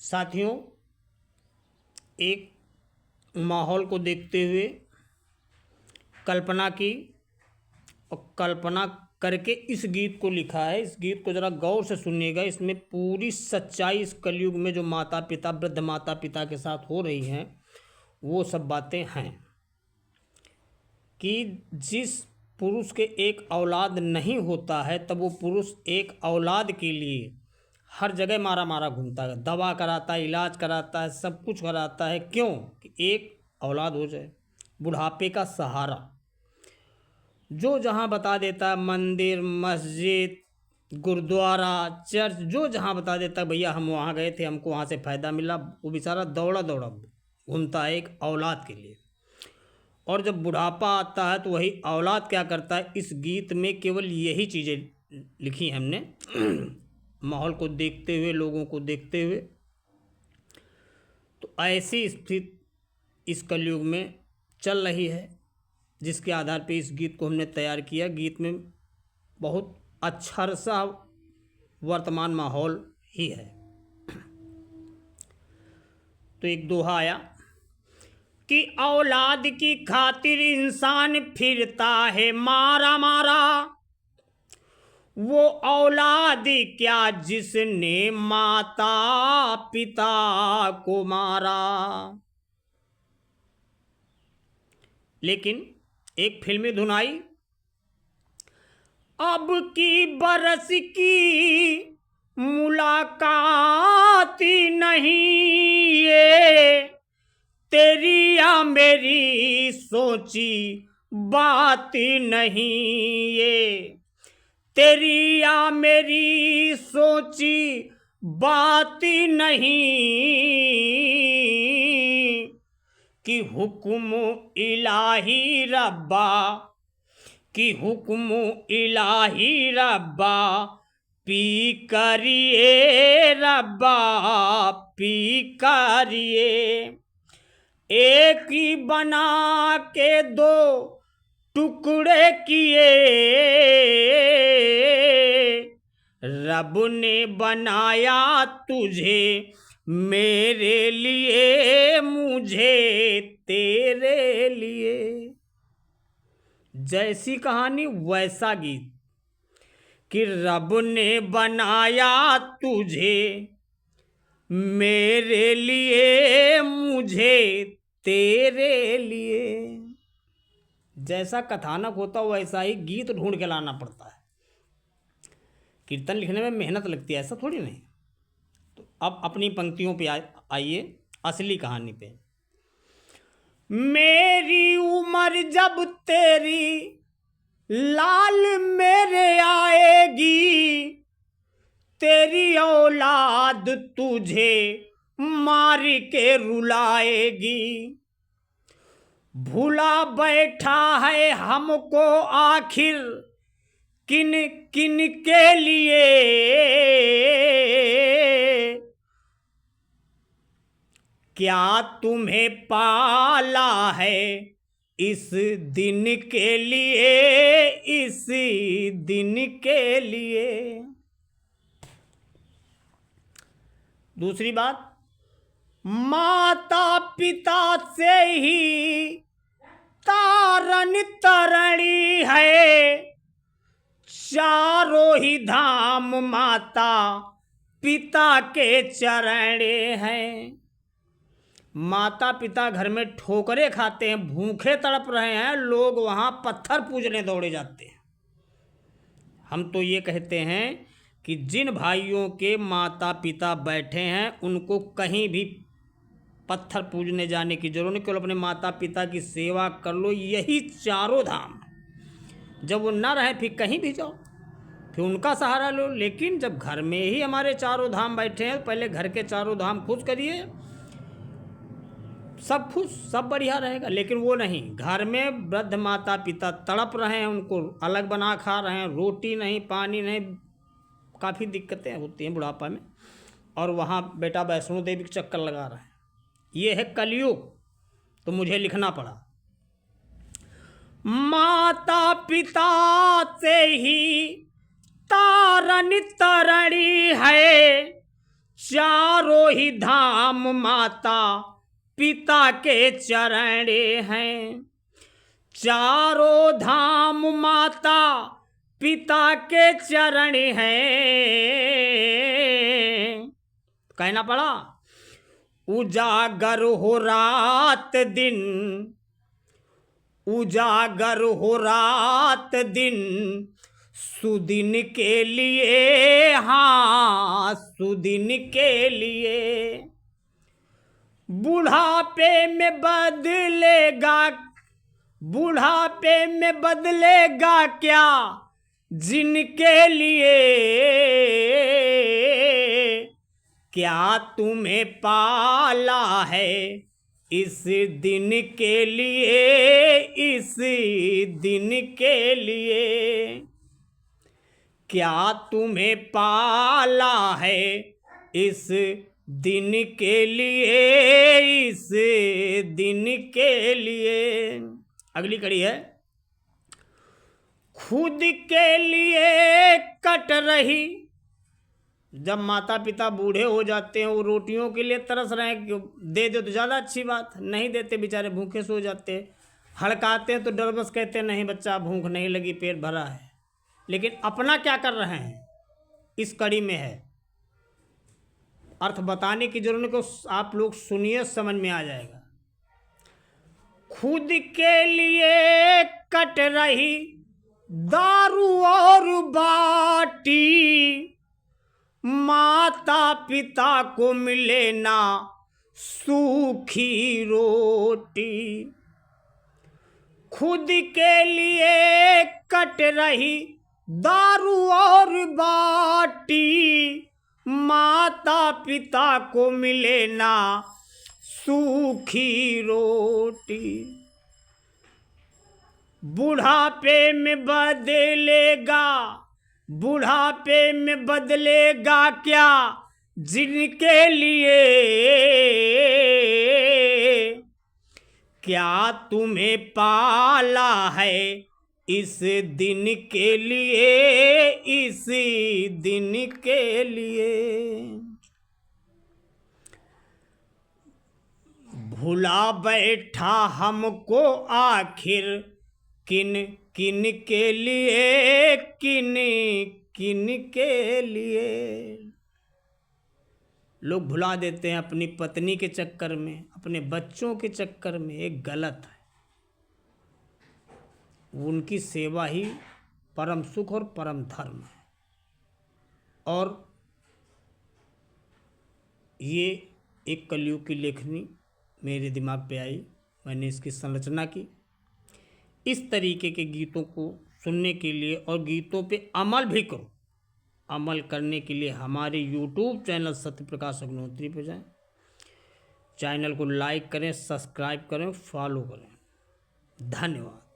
साथियों, एक माहौल को देखते हुए कल्पना की और कल्पना करके इस गीत को लिखा है। इस गीत को ज़रा गौर से सुनिएगा। इसमें पूरी सच्चाई इस कलयुग में जो माता पिता, वृद्ध माता पिता के साथ हो रही हैं, वो सब बातें हैं कि जिस पुरुष के एक औलाद नहीं होता है, तब वो पुरुष एक औलाद के लिए हर जगह मारा मारा घूमता है, दवा कराता है, इलाज कराता है, सब कुछ कराता है। क्यों? कि एक औलाद हो जाए, बुढ़ापे का सहारा। जो जहाँ बता देता है, मंदिर, मस्जिद, गुरुद्वारा, चर्च, जो जहाँ बता देता है भैया हम वहाँ गए थे, हमको वहाँ से फ़ायदा मिला, वो बेचारा दौड़ा दौड़ा घूमता है एक औलाद के लिए। और जब बुढ़ापा आता है तो वही औलाद क्या करता है? इस गीत में केवल यही चीज़ें लिखी हैं हमने माहौल को देखते हुए, लोगों को देखते हुए। तो ऐसी स्थिति इस कलयुग में चल रही है, जिसके आधार पे इस गीत को हमने तैयार किया। गीत में बहुत अच्छा सा वर्तमान माहौल ही है। तो एक दोहा आया कि औलाद की खातिर इंसान फिरता है मारा मारा, वो औलाद क्या जिसने माता पिता को मारा। लेकिन एक फिल्मी धुन आई, अब की बरस की मुलाकात नहीं ये, तेरी या मेरी सोची बात नहीं ये, तेरी या मेरी सोची बात नहीं, कि हुक्म इलाही रब्बा, कि हुक्म इलाही रब्बा, पी करिए रब्बा पी करिए। एक ही बना के दो टुकड़े किए, रब ने बनाया तुझे मेरे लिए, मुझे तेरे लिए। जैसी कहानी वैसा गीत, कि रब ने बनाया तुझे मेरे लिए, मुझे तेरे लिए। जैसा कथानक होता वैसा ही गीत ढूंढ के लाना पड़ता है। कीर्तन लिखने में मेहनत लगती है, ऐसा थोड़ी नहीं। तो अब अपनी पंक्तियों पे आइए, असली कहानी पे। मेरी उम्र जब तेरी लाल मेरे आएगी, तेरी औलाद तुझे मार के रुलाएगी। भूला बैठा है हमको आखिर किन किन के लिए, क्या तुम्हें पाला है इस दिन के लिए, इस दिन के लिए। दूसरी बात, माता पिता से ही तारन तरणी है, चारों ही धाम माता पिता के चरण हैं। माता पिता घर में ठोकरे खाते हैं, भूखे तड़प रहे हैं, लोग वहाँ पत्थर पूजने दौड़े जाते हैं। हम तो ये कहते हैं कि जिन भाइयों के माता पिता बैठे हैं, उनको कहीं भी पत्थर पूजने जाने की जरूरत नहीं, केवल अपने माता पिता की सेवा कर लो, यही चारों धाम। जब वो ना रहे फिर कहीं भी जाओ, फिर उनका सहारा लो। लेकिन जब घर में ही हमारे चारों धाम बैठे हैं, पहले घर के चारों धाम खुश करिए, सब खुश, सब बढ़िया रहेगा। लेकिन वो नहीं, घर में वृद्ध माता पिता तड़प रहे हैं, उनको अलग बना खा रहे हैं, रोटी नहीं, पानी नहीं, काफ़ी दिक्कतें होती हैं बुढ़ापा में, और वहाँ बेटा वैष्णो देवी के चक्कर लगा रहे हैं। ये है कलयुग, तो मुझे लिखना पड़ा। माता पिता से ही तारन तरणी है, चारों ही धाम माता पिता के चरण हैं। चारों धाम माता पिता के चरण हैं। कहना पड़ा, उजागर हो रात दिन, उजागर हो रात दिन, सुदिन के लिए, हाँ सुदिन के लिए। बुढ़ापे में बदलेगा, बुढ़ापे में बदलेगा क्या जिनके लिए, क्या तुम्हें पाला है इस दिन के लिए, इस दिन के लिए। क्या तुम्हें पाला है इस दिन के लिए, इस दिन के लिए। अगली कड़ी है, खुद के लिए कट रही। जब माता पिता बूढ़े हो जाते हैं, वो रोटियों के लिए तरस रहे हैं, दे दो तो ज़्यादा अच्छी बात, नहीं देते बेचारे भूखे सो जाते हैं। हड़काते हैं तो डरबस कहते हैं नहीं बच्चा भूख नहीं लगी, पेट भरा है। लेकिन अपना क्या कर रहे हैं, इस कड़ी में है। अर्थ बताने की जरूरत को आप लोग सुनिए, समझ में आ जाएगा। खुद के लिए कट रही दारू और बाटी, माता पिता को मिले ना सूखी रोटी। खुद के लिए कट रही दारू और बाटी, माता पिता को मिले ना सूखी रोटी। बुढ़ापे में बदलेगा, बुढ़ापे में बदलेगा क्या जिनके लिए, क्या तुम्हें पाला है इस दिन के लिए, इस दिन के लिए। भुला बैठा हमको आखिर किन किन के लिए, किन किन के लिए। लोग भुला देते हैं अपनी पत्नी के चक्कर में, अपने बच्चों के चक्कर में। एक गलत है। उनकी सेवा ही परम सुख और परम धर्म है। और ये एक कलयुग की लेखनी मेरे दिमाग पे आई, मैंने इसकी संरचना की। इस तरीके के गीतों को सुनने के लिए और गीतों पे अमल भी करो। अमल करने के लिए हमारे YouTube चैनल सत्य प्रकाश अग्निहोत्री पे जाएं, चैनल को लाइक करें, सब्सक्राइब करें, फॉलो करें। धन्यवाद।